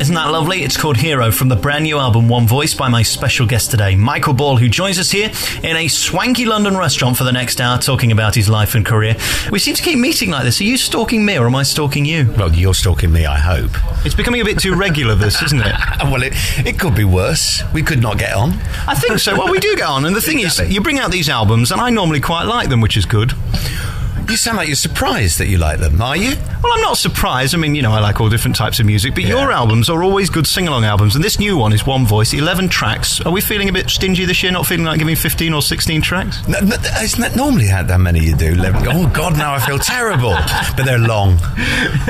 Isn't that lovely? It's called Hero from the brand new album One Voice by my special guest today, Michael Ball, who joins us here in a swanky London restaurant for the next hour talking about his life and career. We seem to keep meeting like this. Are you stalking me or am I stalking you? Well, you're stalking me, I hope. It's becoming a bit too regular, this, isn't it? Well, it could be worse. We could not get on. I think so. Well, we do get on. And the thing is, you bring out these albums and I normally quite like them, which is good. You sound like you're surprised that you like them, are you? Well, I'm not surprised. I mean, you know, I like all different types of music, but your albums are always good sing-along albums, and this new one is One Voice, 11 tracks. Are we feeling a bit stingy this year, not feeling like giving 15 or 16 tracks? No, isn't that normally how many you do? 11. Oh, God, now I feel terrible. But they're long.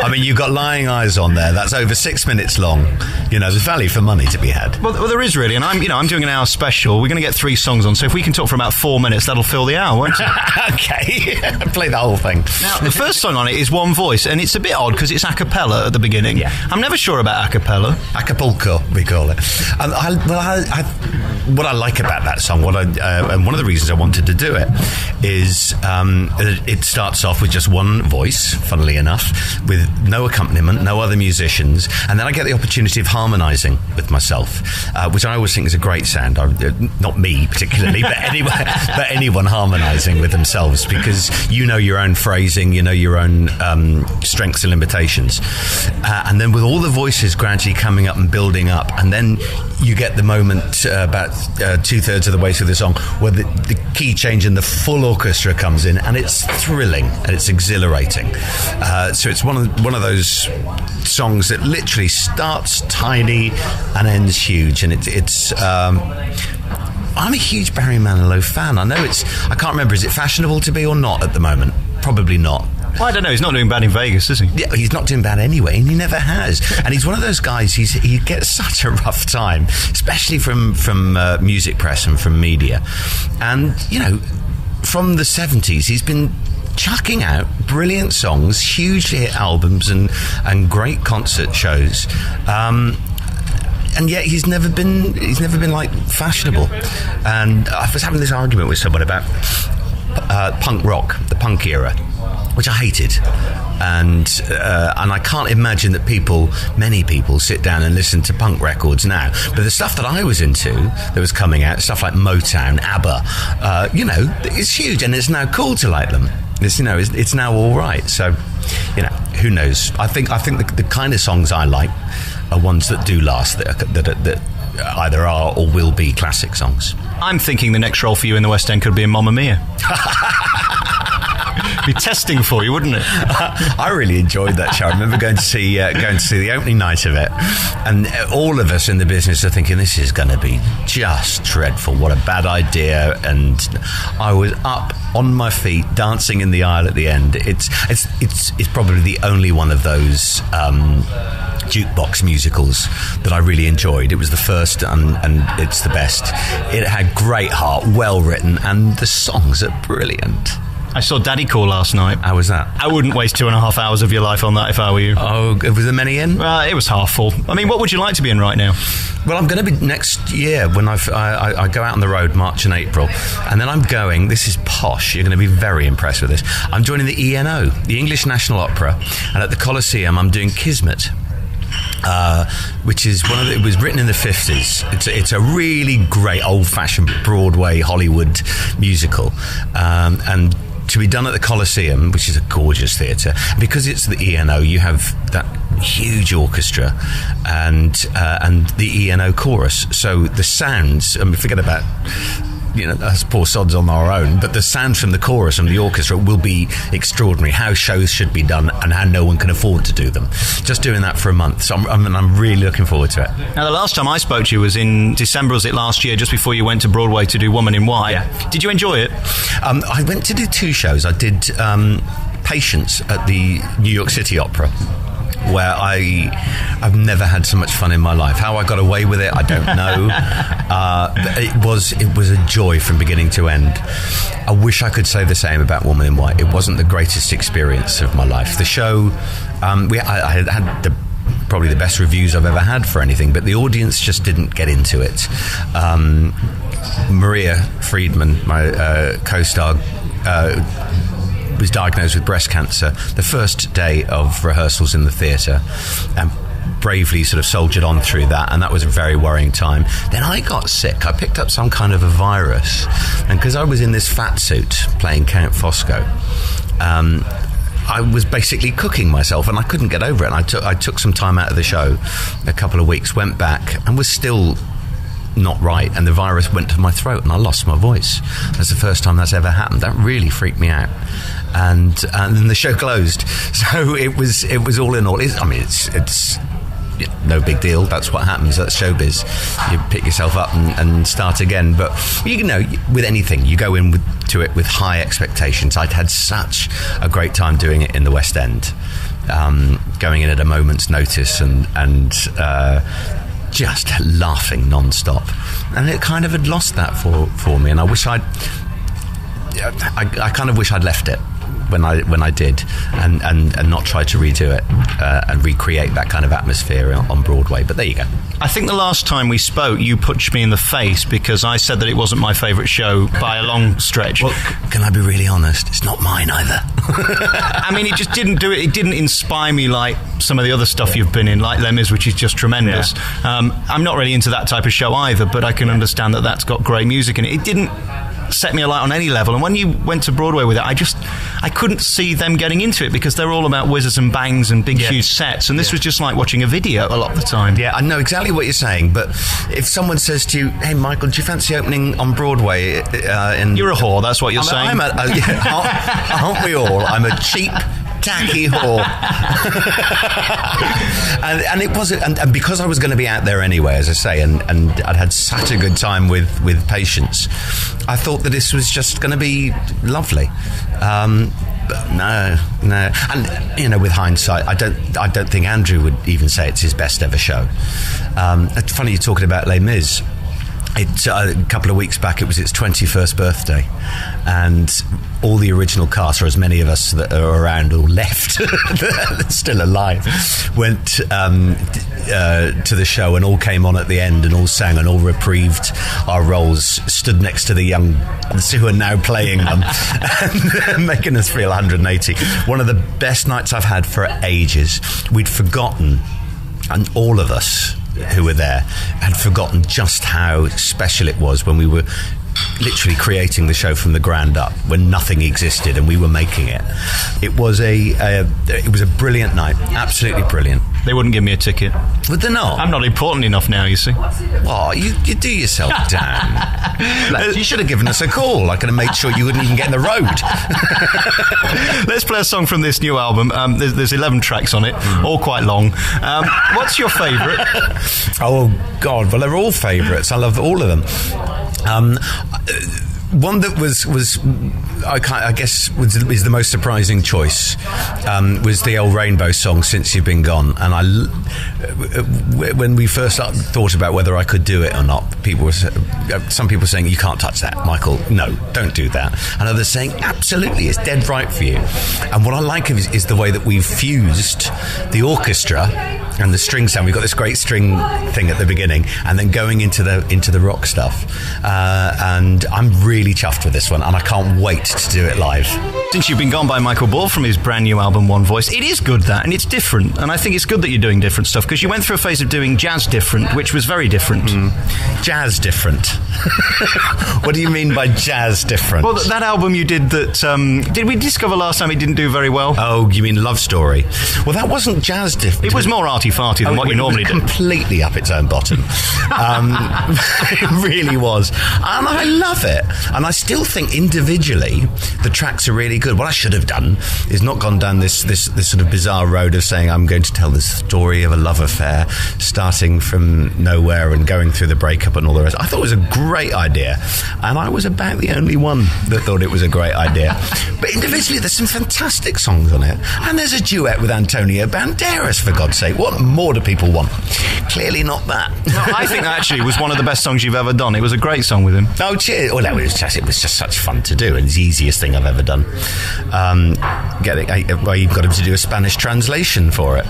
I mean, you've got Lying Eyes on there. That's over 6 minutes long. You know, there's value for money to be had. Well, there is really, and I'm doing an hour special. We're going to get 3 songs on, so if we can talk for about 4 minutes, that'll fill the hour, won't it? Okay. Play the whole thing. Now, the first song on it is One Voice, and it's a bit odd because it's a cappella at the beginning. Yeah. I'm never sure about a cappella. Acapulco, we call it. What I like about that song, and one of the reasons I wanted to do it, is it starts off with just one voice, funnily enough, with no accompaniment, no other musicians, and then I get the opportunity of harmonising with myself, which I always think is a great sound. Not me particularly, but anyone harmonising with themselves, because you know your own phrasing, you know your own strengths and limitations, and then with all the voices gradually coming up and building up, and then you get the moment about 2/3 of the way through the song where the key change and the full orchestra comes in, and it's thrilling and it's exhilarating. So it's one of those songs that literally starts tiny and ends huge, and it's I'm a huge Barry Manilow fan. I know I can't remember, is it fashionable to be or not at the moment? Probably not. Well, I don't know. He's not doing bad in Vegas, is he? Yeah, he's not doing bad anyway, and he never has. And he's one of those guys. He gets such a rough time, especially from music press and from media. And you know, from the 70s, he's been chucking out brilliant songs, hugely hit albums, and great concert shows. And yet he's never been like fashionable. And I was having this argument with someone about punk rock, the punk era, which I hated, and I can't imagine that many people sit down and listen to punk records now. But the stuff that I was into, that was coming out, stuff like Motown, ABBA, it's huge, and it's now cool to like them. It's now all right. So, who knows? I think the kind of songs I like are ones that do last, that either are or will be classic songs. I'm thinking the next role for you in the West End could be in Mamma Mia. Be testing for you, wouldn't it? I really enjoyed that show. I remember going to see the opening night of it, and all of us in the business are thinking, this is going to be just dreadful. What a bad idea! And I was up on my feet, dancing in the aisle at the end. It's probably the only one of those jukebox musicals that I really enjoyed. It was the first, and it's the best. It had great heart, well written, and the songs are brilliant. I saw Daddy Call last night. How was that? I wouldn't waste 2.5 hours of your life on that if I were you. Oh, was there many in? It was half full. I mean, what would you like to be in right now? Well, I'm going to be next year when I go out on the road, March and April, and then I'm going, this is posh, you're going to be very impressed with this, I'm joining the ENO, the English National Opera, and at the Coliseum I'm doing Kismet. Which is it was written in the 50s. It's a really great old-fashioned Broadway Hollywood musical, and to be done at the Coliseum, which is a gorgeous theatre, because it's the ENO, you have that huge orchestra and the ENO chorus. So the sounds, forget about us poor sods on our own, but the sound from the chorus and the orchestra will be extraordinary. How shows should be done and how no one can afford to do them. Just doing that for a month, so I'm really looking forward to it. Now, the last time I spoke to you was in December, was it last year, just before you went to Broadway to do Woman in White? Yeah. Did you enjoy it? I went to do 2 shows. I did Patience at the New York City Opera, where I've never had so much fun in my life. How I got away with it, I don't know. It was a joy from beginning to end. I wish I could say the same about Woman in White. It wasn't the greatest experience of my life. The show, I had probably the best reviews I've ever had for anything, but the audience just didn't get into it. Maria Friedman, my co-star, was diagnosed with breast cancer the first day of rehearsals in the theatre, and bravely sort of soldiered on through that, and that was a very worrying time. Then I got sick. I picked up some kind of a virus, and because I was in this fat suit playing Count Fosco, I was basically cooking myself, and I couldn't get over it. And I took some time out of the show, a couple of weeks, went back, and was still not right, and the virus went to my throat, and I lost my voice. That's the first time that's ever happened. That really freaked me out, and then the show closed. So it was all in all. It's no big deal. That's what happens. That's showbiz. You pick yourself up and start again. But with anything, you go to it with high expectations. I'd had such a great time doing it in the West End, going in at a moment's notice and just laughing non-stop, and it kind of had lost that for me. And I kind of wish I'd left it when I did, and not tried to redo it and recreate that kind of atmosphere on Broadway. But there you go. I think the last time we spoke, you punched me in the face because I said that it wasn't my favourite show by a long stretch. Well, can I be really honest? It's not mine either. I mean, it just didn't do it. It didn't inspire me like some of the other stuff you've been in, like Les Mis, which is just tremendous. Yeah. I'm not really into that type of show either, but I can understand that that's got great music in it. It didn't set me alight on any level, and when you went to Broadway with it, I couldn't see them getting into it because they're all about whizzes and bangs and big huge sets, and this was just like watching a video a lot of the time. Yeah, I know exactly what you're saying, but if someone says to you, "Hey Michael, do you fancy opening on Broadway?" You're a whore, that's what you're saying. Aren't we all? I'm a cheap, tacky whore. and it wasn't, and because I was going to be out there anyway, as I say, and I'd had such a good time with Patience, I thought that this was just going to be lovely. But no, and with hindsight, I don't think Andrew would even say it's his best ever show. It's funny you're talking about Les Mis. A couple of weeks back, it was its 21st birthday, and all the original cast, or as many of us that are around or left that's still alive, went to the show and all came on at the end and all sang and all reprieved our roles, stood next to the young who are now playing them and making us feel 180. One of the best nights I've had for ages. We'd forgotten, and all of us who were there had forgotten just how special it was when we were literally creating the show from the ground up, when nothing existed and we were making it. It was a brilliant night, absolutely brilliant. They wouldn't give me a ticket. Would they not? I'm not important enough now, you see. Oh, you do yourself down. Like, you should have given us a call. I could have made sure you wouldn't even get in the road. Let's play a song from this new album. There's 11 tracks on it, all quite long. What's your favourite? Oh, God. Well, they're all favourites. I love all of them. One that was I guess is the most surprising choice was the old Rainbow song, Since You've Been Gone. And when we first thought about whether I could do it or not, some people saying, you can't touch that, Michael. No, don't do that. And others saying, absolutely, it's dead right for you. And what I like is the way that we've fused the orchestra and the string sound. We've got this great string thing at the beginning, and then going into the rock stuff. And I'm really chuffed with this one, and I can't wait to do it live. Since You've Been Gone by Michael Ball from his brand new album One Voice. It is good, that, and it's different, and I think it's good that you're doing different stuff, because you went through a phase of doing jazz different, which was very different. Jazz different? What do you mean by jazz different? Well, that album you did that did we discover last time it didn't do very well? Oh, you mean Love Story? Well, that wasn't jazz different. It was more arty-farty than what you normally do. Completely up its own bottom. It really was, and I love it. And I still think individually the tracks are really good. What I should have done is not gone down this sort of bizarre road of saying I'm going to tell the story of a love affair starting from nowhere and going through the breakup and all the rest. I thought it was a great idea, and I was about the only one that thought it was a great idea. But individually there's some fantastic songs on it, and there's a duet with Antonio Banderas, for God's sake. What more do people want? Clearly not that. No, I think that actually was one of the best songs you've ever done. It was a great song with him. Oh, cheers. Well, it was just such fun to do, and it's the easiest thing I've ever done. You've got him to do a Spanish translation for it.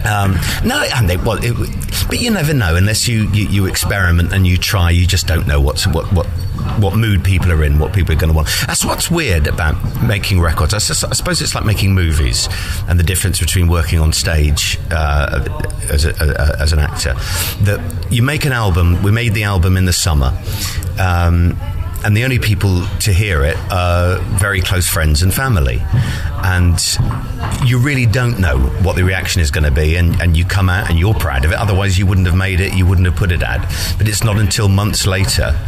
No, and but you never know unless you experiment and you try. You just don't know what mood people are in, what people are going to want. That's what's weird about making records. I suppose it's like making movies, and the difference between working on stage as an actor. That you make an album. We made the album in the summer. And the only people to hear it are very close friends and family. And you really don't know what the reaction is going to be, and you come out and you're proud of it. Otherwise, you wouldn't have made it, you wouldn't have put it out. But it's not until months later.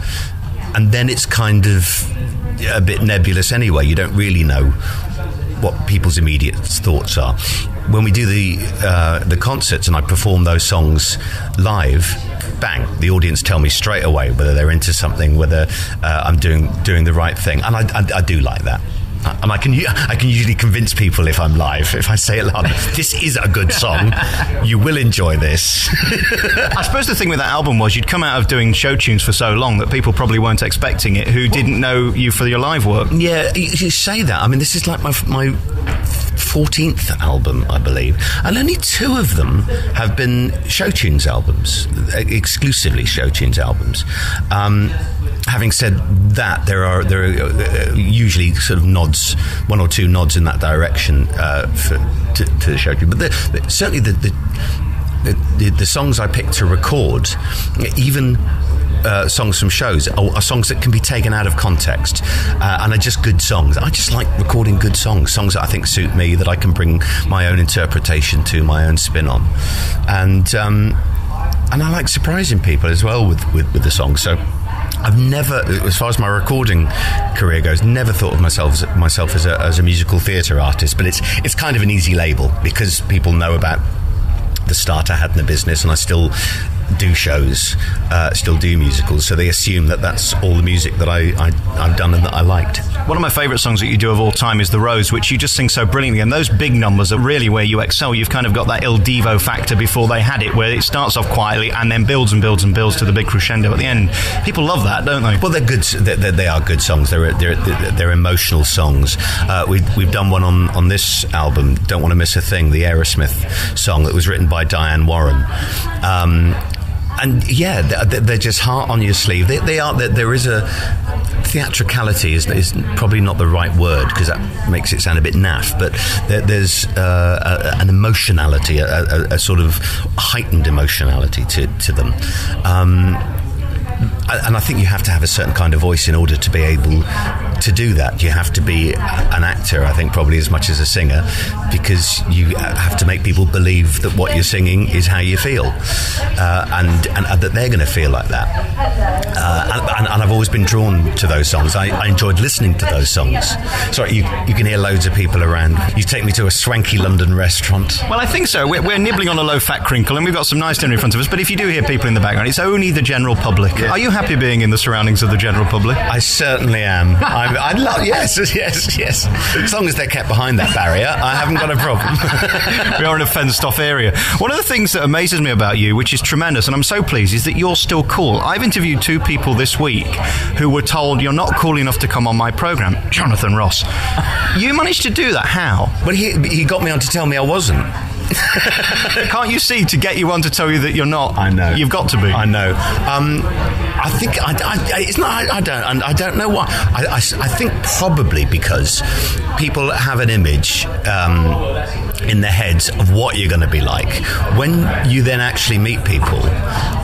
And then it's kind of a bit nebulous anyway. You don't really know what people's immediate thoughts are. When we do the concerts and I perform those songs live, bang, the audience tell me straight away whether they're into something, whether I'm doing the right thing, and I do like that. And I can usually convince people if I'm live, if I say it loud, this is a good song, you will enjoy this. I suppose the thing with that album was you'd come out of doing show tunes for so long that people probably weren't expecting it, who didn't know you for your live work. Yeah, you say that. I mean, this is like my 14th album, I believe, and only 2 of them have been show tunes albums, exclusively show tunes albums. Having said that, there are usually sort of nods, 1 or 2 nods in that direction to the show tune. But certainly the songs I picked to record, even songs from shows, are songs that can be taken out of context and are just good songs. I just like recording good songs that I think suit me, that I can bring my own interpretation to, my own spin on, and I like surprising people as well with the songs. So I've never, as far as my recording career goes, never thought of myself as a musical theatre artist, but it's kind of an easy label because people know about the start I had in the business, and I still do shows, still do musicals, so they assume that that's all the music that I've done and that I liked. One of my favourite songs that you do of all time is The Rose, which you just sing so brilliantly, and those big numbers are really where you excel. You've kind of got that Il Divo factor before they had it, where it starts off quietly and then builds and builds and builds to the big crescendo at the end. People love that, don't they? Well, they're good. They are good songs. They're emotional songs. We've done one on this album, Don't Want to Miss a Thing, the Aerosmith song that was written by Diane Warren. And yeah, they're just heart on your sleeve. There is a theatricality is probably not the right word because that makes it sound a bit naff. But there's an emotionality, a sort of heightened emotionality to them. And I think you have to have a certain kind of voice in order to be able to do that. You have to be an actor, I think, probably as much as a singer, because you have to make people believe that what you're singing is how you feel, and that they're going to feel like that. And I've always been drawn to those songs. I enjoyed listening to those songs. Sorry, you can hear loads of people around. You take me to a swanky London restaurant. Well, I think so. We're nibbling on a low-fat crinkle, and we've got some nice dinner in front of us, but if you do hear people in the background, it's only the general public. Yeah. Are you happy being in the surroundings of the general public? I certainly am. I love, yes. As long as they're kept behind that barrier, I haven't got a problem. We are in a fenced-off area. One of the things that amazes me about you, which is tremendous, and I'm so pleased, is that you're still cool. I've interviewed 2 people this week who were told, you're not cool enough to come on my programme. Jonathan Ross. You managed to do that. How? Well, he got me on to tell me I wasn't. Can't you see, to get you on to tell you that you're not? I know. You've got to be. I know. I think it's not. I don't know why. I think probably because people have an image in their heads of what you're going to be like. When you then actually meet people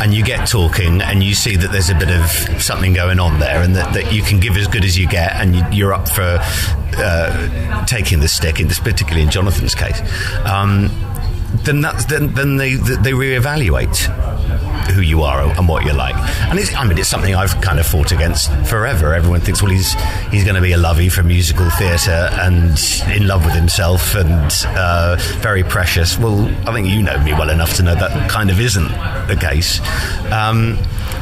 and you get talking and you see that there's a bit of something going on there, and that you can give as good as you get, and you're up for taking the stick, particularly in Jonathan's case. Then they reevaluate who you are and what you're like. And it's something I've kind of fought against forever. Everyone thinks, well, he's going to be a lovey from musical theatre and in love with himself and very precious. Well, I think you know me well enough to know that kind of isn't the case. And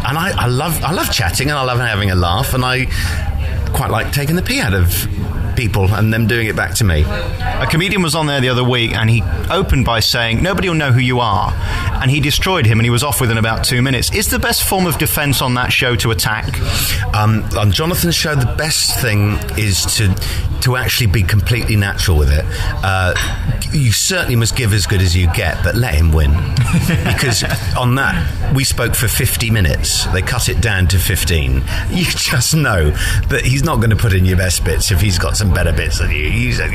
I love chatting, and I love having a laugh, and I quite like taking the pee out of people and them doing it back to me. A comedian was on there the other week, and he opened by saying, nobody will know who you are. And he destroyed him, and he was off within about 2 minutes. Is the best form of defence on that show to attack? On Jonathan's show, the best thing is to actually be completely natural with it. You certainly must give as good as you get, but let him win. Because on that, we spoke for 50 minutes. They cut it down to 15. You just know that he's not going to put in your best bits if he's got some better bits than you. You said,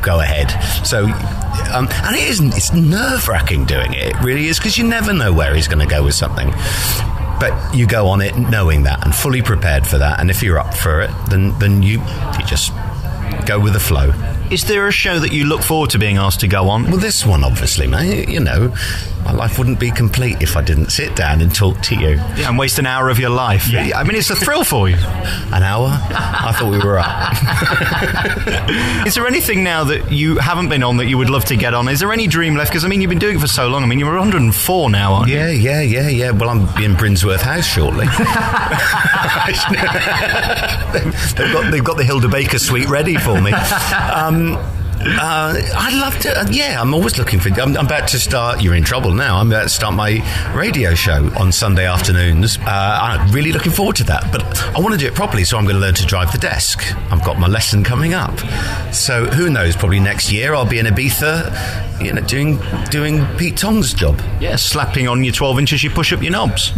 go ahead. So, and it's nerve-wracking doing it. It really is, because you never know where he's going to go with something. But you go on it knowing that and fully prepared for that. And if you're up for it, then you just go with the flow. Is there a show that you look forward to being asked to go on? Well, this one, obviously, mate. You know, my life wouldn't be complete if I didn't sit down and talk to you. Yeah, and waste an hour of your life. Yeah. I mean, it's a thrill for you. An hour? I thought we were up. Is there anything now that you haven't been on that you would love to get on? Is there any dream left? Because, I mean, you've been doing it for so long. I mean, you're 104 now, aren't you? Yeah. Well, I'm in Brinsworth House shortly. They've got the Hilda Baker suite ready for me. I'd love to. I'm always looking for. I'm about to start. You're in trouble now. I'm about to start my radio show on Sunday afternoons. I'm really looking forward to that. But I want to do it properly, so I'm going to learn to drive the desk. I've got my lesson coming up. So who knows? Probably next year I'll be in Ibiza, you know, doing Pete Tong's job. Yeah, slapping on your 12 inches, you push up your knobs.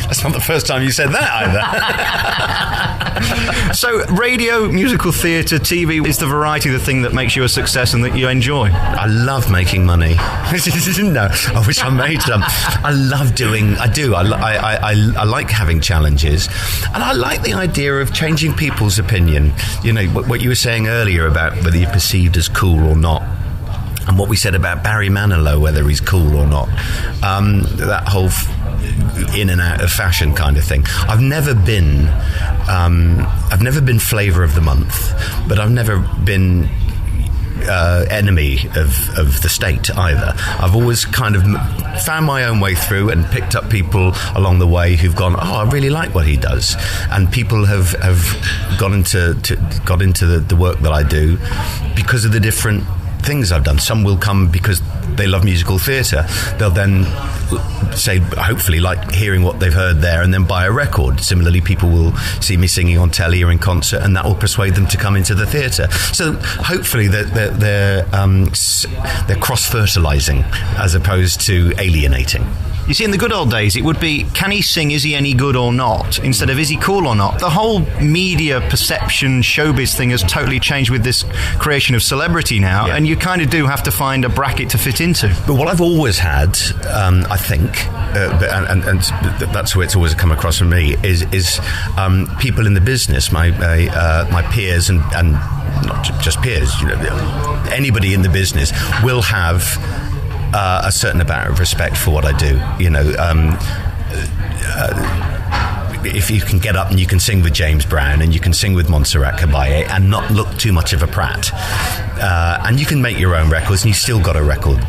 That's not the first time you said that either. So radio, musical theatre, TV is the variety of the thing that makes you a success and that you enjoy. I love making money. No, I wish I made some. I love doing. I do. I like having challenges, and I like the idea of changing people's opinion. You know what you were saying earlier about whether you're perceived as cool or not. And what we said about Barry Manilow, whether he's cool or not, that whole in and out of fashion kind of thing. I've never been flavour of the month, but I've never been enemy of the state either. I've always kind of found my own way through and picked up people along the way who've gone, I really like what he does, and people have got into the work that I do because of the different things I've done. Some will come because they love musical theatre. They'll then say, hopefully, like hearing what they've heard there, and then buy a record. Similarly, people will see me singing on telly or in concert, and that will persuade them to come into the theatre. So hopefully they're cross-fertilising as opposed to alienating. You see, in the good old days, it would be, can he sing, is he any good or not, instead of is he cool or not. The whole media perception, showbiz thing has totally changed with this creation of celebrity now, and you kind of do have to find a bracket to fit into. But what I've always had, I think, and that's where it's always come across from me, is people in the business, my peers, and not just peers, you know, anybody in the business will have a certain amount of respect for what I do. You know, if you can get up and you can sing with James Brown and you can sing with Montserrat Caballé and not look too much of a prat, and you can make your own records and you've still got a record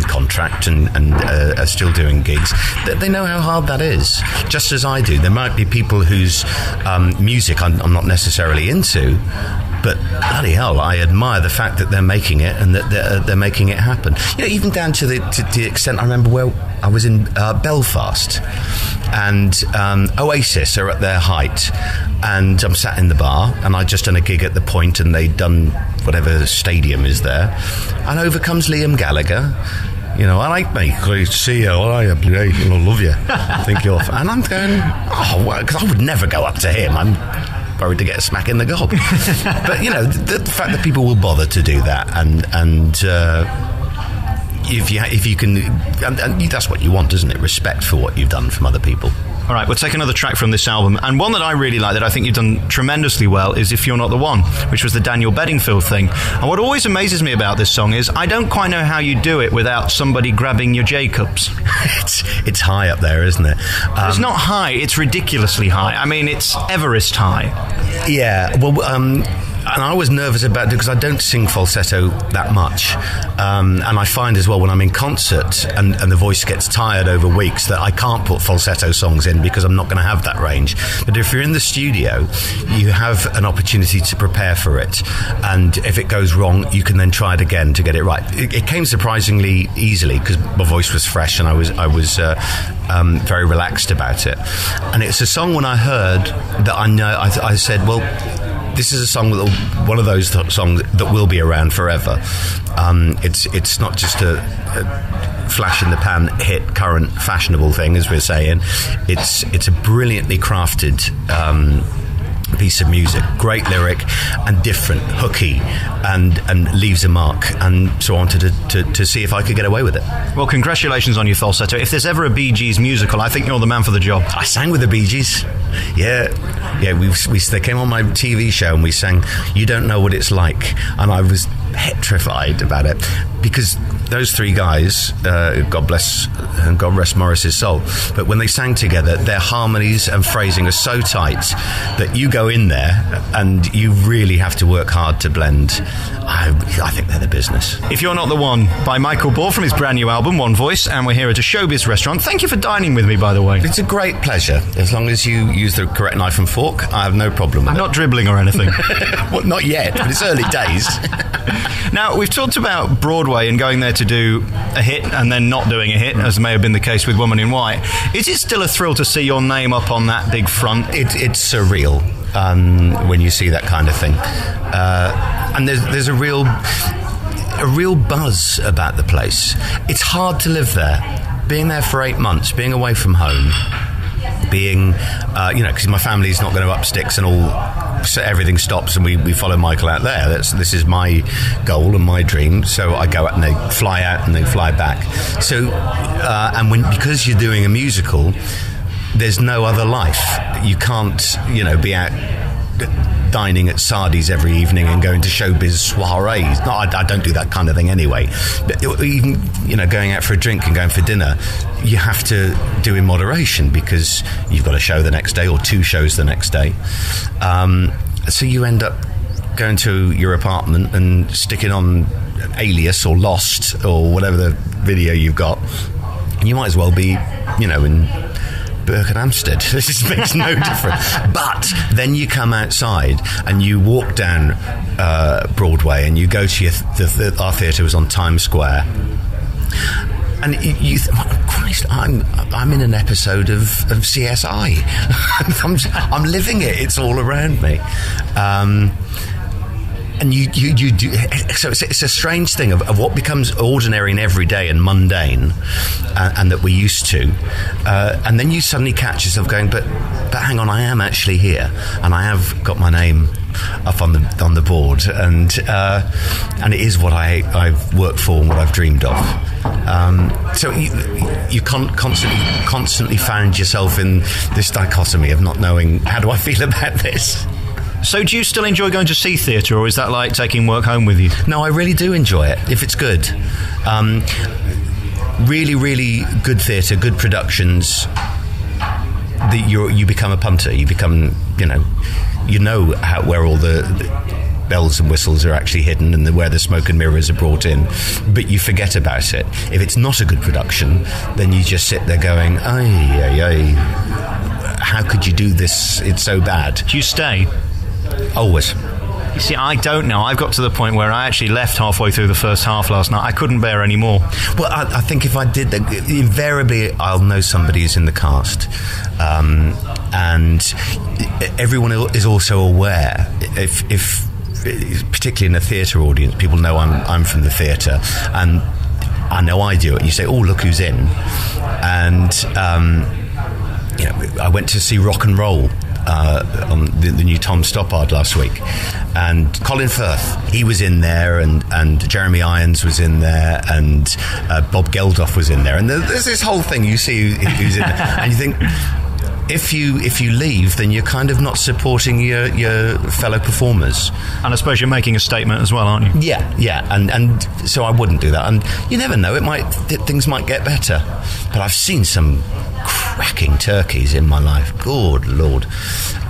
contract and are still doing gigs, they know how hard that is, just as I do. There might be people whose music I'm not necessarily into, but bloody hell, I admire the fact that they're making it and that they're making it happen. You know, even down to the extent, I remember where I was in Belfast, and Oasis are at their height, and I'm sat in the bar, and I'd just done a gig at the Point, and they'd done whatever stadium is there, and over comes Liam Gallagher. You know, I like, mate, great to see you. I love you. I think you're. And I'm going, because I would never go up to him. I'm worried to get a smack in the gob. But you know, the fact that people will bother to do that, and if you can, and that's what you want, isn't it? Respect for what you've done from other people. All right, we'll take another track from this album, and one that I really like, that I think you've done tremendously well, is If You're Not the One, which was the Daniel Bedingfield thing. And what always amazes me about this song is I don't quite know how you do it without somebody grabbing your Jacobs. It's high up there, isn't it? It's not high, it's ridiculously high. I mean, it's Everest high. Yeah, well, And I was nervous about it because I don't sing falsetto that much. And I find as well when I'm in concert and the voice gets tired over weeks that I can't put falsetto songs in because I'm not going to have that range. But if you're in the studio, you have an opportunity to prepare for it. And if it goes wrong, you can then try it again to get it right. It came surprisingly easily because my voice was fresh and I was very relaxed about it. And it's a song when I heard that I said, well, this is a song one of those songs that will be around forever. It's not just a flash in the pan hit, current fashionable thing, as we're saying. It's a brilliantly crafted piece of music, great lyric and different, hooky, and leaves a mark. And so I wanted to see if I could get away with it. Well, congratulations on your falsetto. If there's ever a Bee Gees musical, I think you're the man for the job. I sang with the Bee Gees. Yeah. They came on my TV show and we sang "You Don't Know What It's Like," and I was petrified about it because those three guys, God bless and God rest Morris's soul, but when they sang together, their harmonies and phrasing are so tight that you go in there and you really have to work hard to blend. I think they're the business. If You're Not the One by Michael Ball from his brand new album One Voice, and we're here at a Showbiz restaurant. Thank you for dining with me, by the way. It's a great pleasure. As long as you use the correct knife and fork, I have no problem with I'm not dribbling or anything. Well, not yet, but it's early days. Now, we've talked about Broadway and going there to do a hit and then not doing a hit, as may have been the case with Woman in White. Is it still a thrill to see your name up on that big front? It's surreal when you see that kind of thing. And there's a real buzz about the place. It's hard to live there. Being there for 8 months, being away from home, being, because my family's not going to up sticks and all, so everything stops and we follow Michael out there. This is my goal and my dream. So I go out and they fly out and they fly back. So, because you're doing a musical, there's no other life. You can't, be out dining at Sardi's every evening and going to showbiz soirees. No, I don't do that kind of thing anyway. But even, going out for a drink and going for dinner, you have to do in moderation because you've got a show the next day or 2 shows the next day. So you end up going to your apartment and sticking on Alias or Lost or whatever the video you've got. And you might as well be, in Berkhamsted. This makes no difference. But then you come outside and you walk down Broadway and you go to our theatre was on Times Square, and you Christ, I'm in an episode of CSI. I'm living it. It's all around me. And you do, so it's a strange thing of what becomes ordinary and everyday and mundane, and that we're used to, and then you suddenly catch yourself going, but hang on, I am actually here, and I have got my name up on the board, and it is what I've worked for and what I've dreamed of. So you constantly found yourself in this dichotomy of not knowing, how do I feel about this? So do you still enjoy going to see theatre, or is that like taking work home with you? No, I really do enjoy it, if it's good. Really, really good theatre, good productions, you become a punter. You become, where all the bells and whistles are actually hidden and where the smoke and mirrors are brought in, but you forget about it. If it's not a good production, then you just sit there going, how could you do this? It's so bad. Do you stay? Always. You see, I don't know. I've got to the point where I actually left halfway through the first half last night. I couldn't bear any more. Well, I think if I did that, invariably I'll know somebody who's in the cast. And everyone is also aware, if particularly in a theatre audience, people know I'm from the theatre, and I know I do it. And you say, oh, look who's in. And, I went to see Rock and Roll on the new Tom Stoppard last week, and Colin Firth, he was in there, and Jeremy Irons was in there, and Bob Geldof was in there, and there's this whole thing you see who's in there, and you think, if you leave, then you're kind of not supporting your fellow performers. And I suppose you're making a statement as well, aren't you? Yeah, and so I wouldn't do that. And you never know, things might get better. But I've seen some cracking turkeys in my life. Good Lord.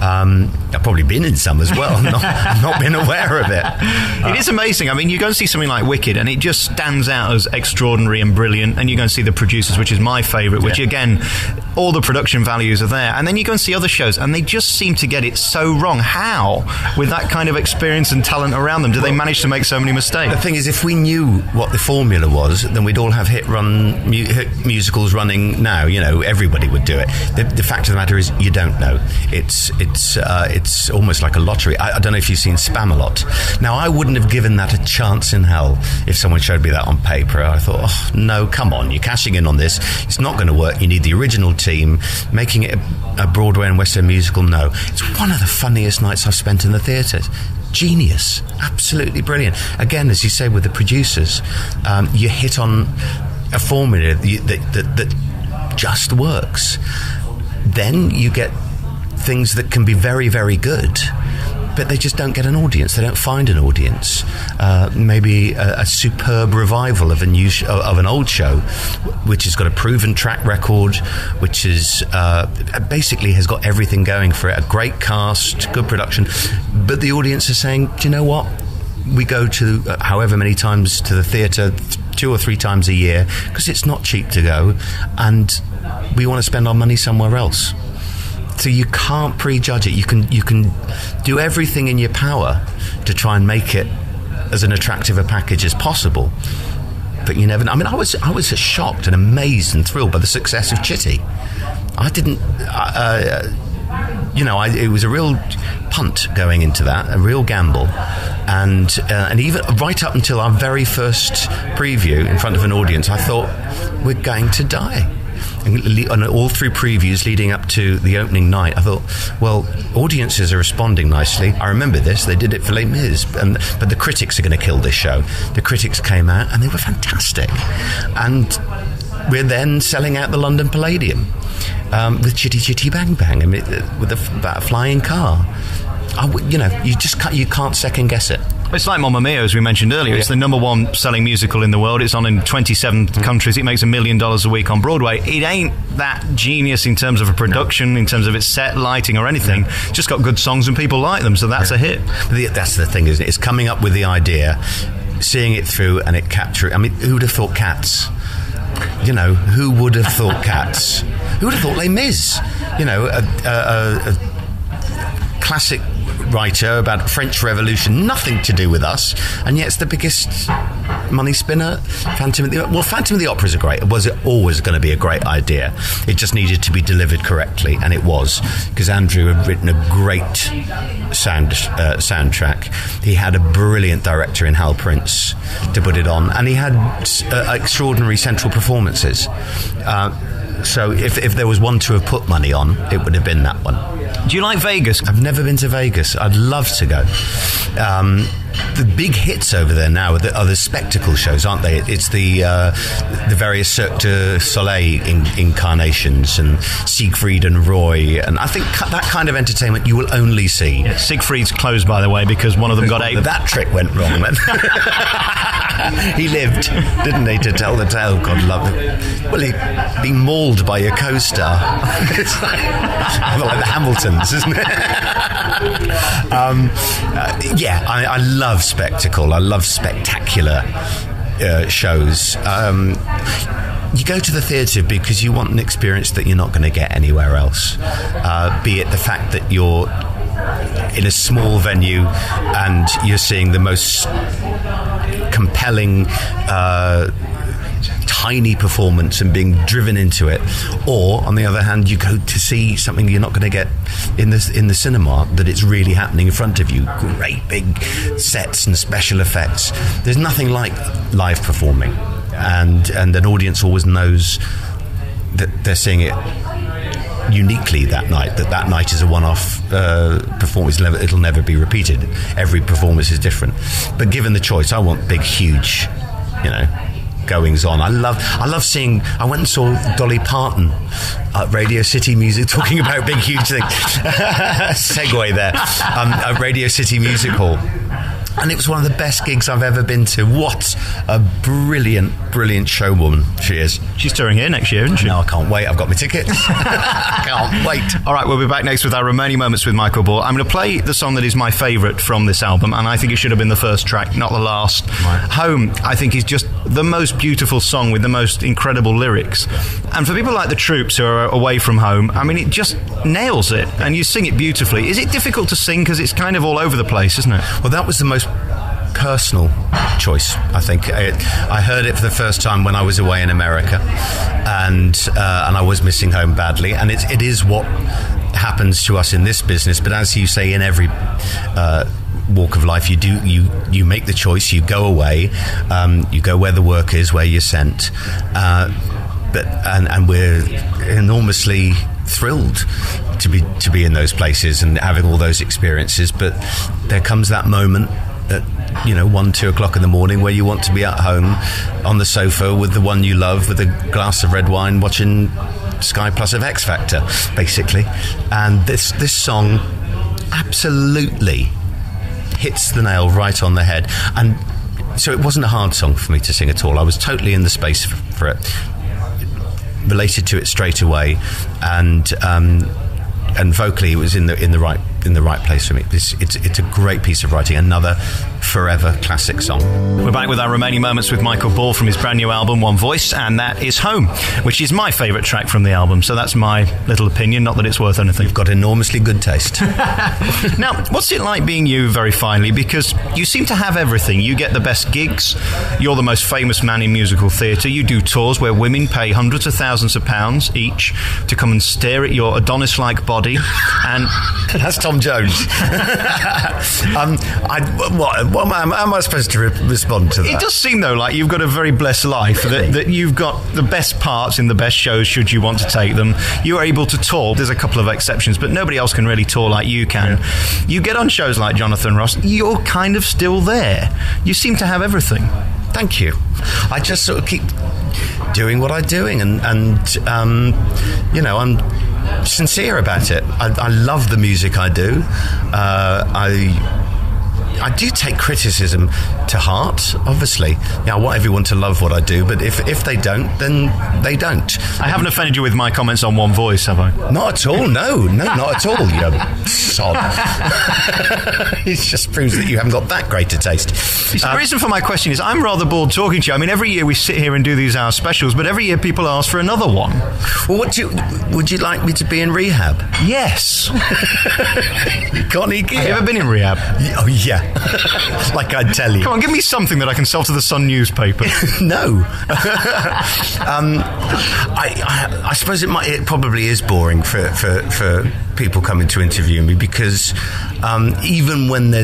I've probably been in some as well. I've not been aware of it. It is amazing. I mean, you go and see something like Wicked, and it just stands out as extraordinary and brilliant. And you go and see The Producers, which is my favourite, which again, all the production values are there. And then you go and see other shows, and they just seem to get it so wrong. How, with that kind of experience and talent around them, do they manage to make so many mistakes? The thing is, if we knew what the formula was, then we'd all have hit musicals running now. You know, everybody would do it. The fact of the matter is, you don't know. It's almost like a lottery. I don't know if you've seen Spamalot. Now, I wouldn't have given that a chance in hell if someone showed me that on paper. I thought, oh, no, come on, you're cashing in on this. It's not going to work. You need the original team. Making it a Broadway and West End musical, no. It's one of the funniest nights I've spent in the theatre. Genius. Absolutely brilliant. Again, as you say, with The Producers, you hit on a formula that just works. Then you get things that can be very, very good, but they just don't get an audience. They don't find an audience. Maybe a superb revival of an old show, which has got a proven track record, which is basically has got everything going for it. A great cast, good production, but the audience is saying, do you know what? We go to however many times to the theatre, 2 or 3 times a year, because it's not cheap to go, and we want to spend our money somewhere else. So you can't prejudge it. You can do everything in your power to try and make it as an attractive a package as possible, but you never know. I mean, I was shocked and amazed and thrilled by the success of Chitty. I didn't. It was a real punt going into that, a real gamble, and even right up until our very first preview in front of an audience, I thought, we're going to die. And all through previews leading up to the opening night, I thought, well, audiences are responding nicely. I remember this. They did it for Les Mis. But the critics are going to kill this show. The critics came out and they were fantastic. And we're then selling out the London Palladium with Chitty Chitty Bang Bang, I mean, with a flying car. You can't second guess it. It's like Mamma Mia, as we mentioned earlier. It's the number 1 selling musical in the world. It's on in 27 countries. It makes $1 million a week on Broadway. It ain't that genius in terms of a production, in terms of its set, lighting or anything. It's just got good songs and people like them, so that's a hit. That's the thing, isn't it? It's coming up with the idea, seeing it through and it capturing. I mean, who would have thought Cats? Who would have thought Cats? Who would have thought Les Mis? A classic writer about French Revolution, nothing to do with us, and yet it's the biggest money spinner. Phantom of the Opera is great. It was always going to be a great idea. It just needed to be delivered correctly, and it was, because Andrew had written a great soundtrack. He had a brilliant director in Hal Prince to put it on, and he had extraordinary central performances. So if there was one to have put money on, it would have been that one. Do you like Vegas? I've never been to Vegas. I'd love to go. The big hits over there now are the spectacle shows, aren't they? It's the various Cirque du Soleil incarnations and Siegfried and Roy, and I think that kind of entertainment you will only see. Yeah, Siegfried's closed, by the way, because one of them got 8. That trick went wrong then. He lived, didn't he, to tell the tale? God love it. Well, he'd be mauled by your co-star. It's like the Hamiltons, isn't it? I love spectacle. I love spectacular shows. You go to the theatre because you want an experience that you're not going to get anywhere else. Be it the fact that you're in a small venue and you're seeing the most compelling tiny performance and being driven into it, or on the other hand you go to see something you're not going to get in the cinema, that it's really happening in front of you, great big sets and special effects. There's nothing like live performing, and an audience always knows that they're seeing it uniquely that night is a one-off performance. It'll never be repeated. Every performance is different, but given the choice, I want big, huge, goings on. I love seeing. I went and saw Dolly Parton at Radio City Music, talking about big huge things. Segue there. At Radio City Music Hall. And it was one of the best gigs I've ever been to. What a brilliant showwoman she is. She's touring here next year, isn't she? No, I can't wait. I've got my tickets. I can't wait. All right, we'll be back next with our remaining moments with Michael Ball. I'm going to play the song that is my favourite from this album, and I think it should have been the first track, not the last. Right. Home, I think, is just the most beautiful song with the most incredible lyrics. And for people like the Troops who are away from home, I mean, it just nails it, and you sing it beautifully. Is it difficult to sing because it's kind of all over the place, isn't it? Well, that was the most personal choice, I think. I heard it for the first time when I was away in America, and I was missing home badly, and it is what happens to us in this business. But as you say, in every walk of life, you make the choice, you go away, you go where the work is, where you're sent, and we're enormously thrilled to be in those places and having all those experiences. But there comes that moment at 1-2 o'clock in the morning where you want to be at home on the sofa with the one you love, with a glass of red wine, watching Sky Plus of X Factor, basically. And this song absolutely hits the nail right on the head. And so it wasn't a hard song for me to sing at all. I was totally in the space for it, related to it straight away, and vocally it was in the right place for me. It's a great piece of writing, another forever classic song. We're back with our remaining moments with Michael Ball from his brand new album One Voice, and that is Home, which is my favourite track from the album, so that's my little opinion, not that it's worth anything. You've got enormously good taste. Now, what's it like being you, very finally, because you seem to have everything. You get the best gigs, you're the most famous man in musical theatre, you do tours where women pay hundreds of thousands of pounds each to come and stare at your Adonis-like body, and that's Tom Jones. What am I supposed to respond to that? It does seem, though, like you've got a very blessed life, really? that you've got the best parts in the best shows should you want to take them. You are able to tour. There's a couple of exceptions, but nobody else can really tour like you can. Yeah. You get on shows like Jonathan Ross, you're kind of still there. You seem to have everything. Thank you. I just sort of keep doing what I'm doing, and I'm sincere about it. I love the music I do. I do take criticism to heart, obviously. I want everyone to love what I do, but if they don't, then they don't. I haven't offended you with my comments on One Voice, have I? Not at all, no, not at all, you sod. It just proves that you haven't got that great a taste. The reason for my question is I'm rather bored talking to you. I mean, every year we sit here and do these hour specials, but every year people ask for another one. Well, would you like me to be in rehab? Yes. Connie Gear. Have you ever been in rehab? Oh, yeah. Like I'd tell you. Come on, give me something that I can sell to the Sun newspaper. No. I suppose it probably is boring for people coming to interview me, because even when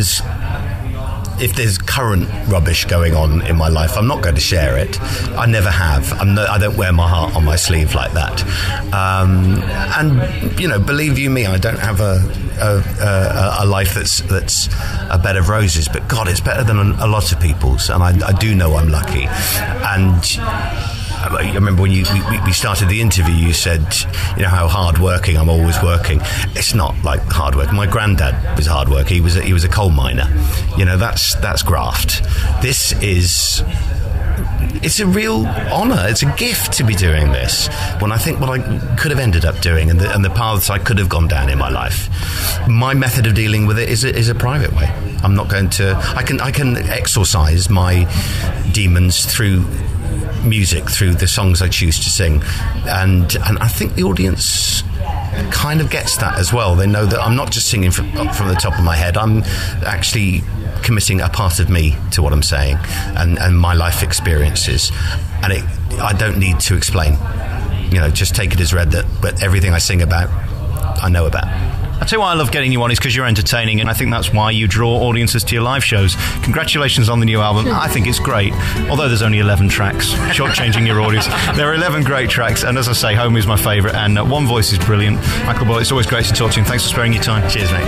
if there's current rubbish going on in my life, I'm not going to share it. I never have. I don't wear my heart on my sleeve like that. And believe you me, I don't have a life that's a bed of roses. But God, it's better than a lot of people's, and I do know I'm lucky. And I remember when we started the interview, you said, how hard working, I'm always working. It's not like hard work. My granddad was hard work. He was a coal miner. That's graft. It's a real honour. It's a gift to be doing this. When I think what I could have ended up doing and the paths I could have gone down in my life, my method of dealing with it is a private way. I'm not going to. I can exorcise my demons through music, through the songs I choose to sing, and I think the audience kind of gets that as well. They know that I'm not just singing from the top of my head. I'm actually committing a part of me to what I'm saying and my life experiences, and I don't need to explain. Just take it as read that everything I sing about, I know about. I'll tell you why I love getting you on is because you're entertaining, and I think that's why you draw audiences to your live shows. Congratulations on the new album. I think it's great, although there's only 11 tracks, shortchanging your audience. There are 11 great tracks, and as I say, Home is my favourite, and One Voice is brilliant. Michael Ball, it's always great to talk to you, and thanks for sparing your time. Cheers, mate.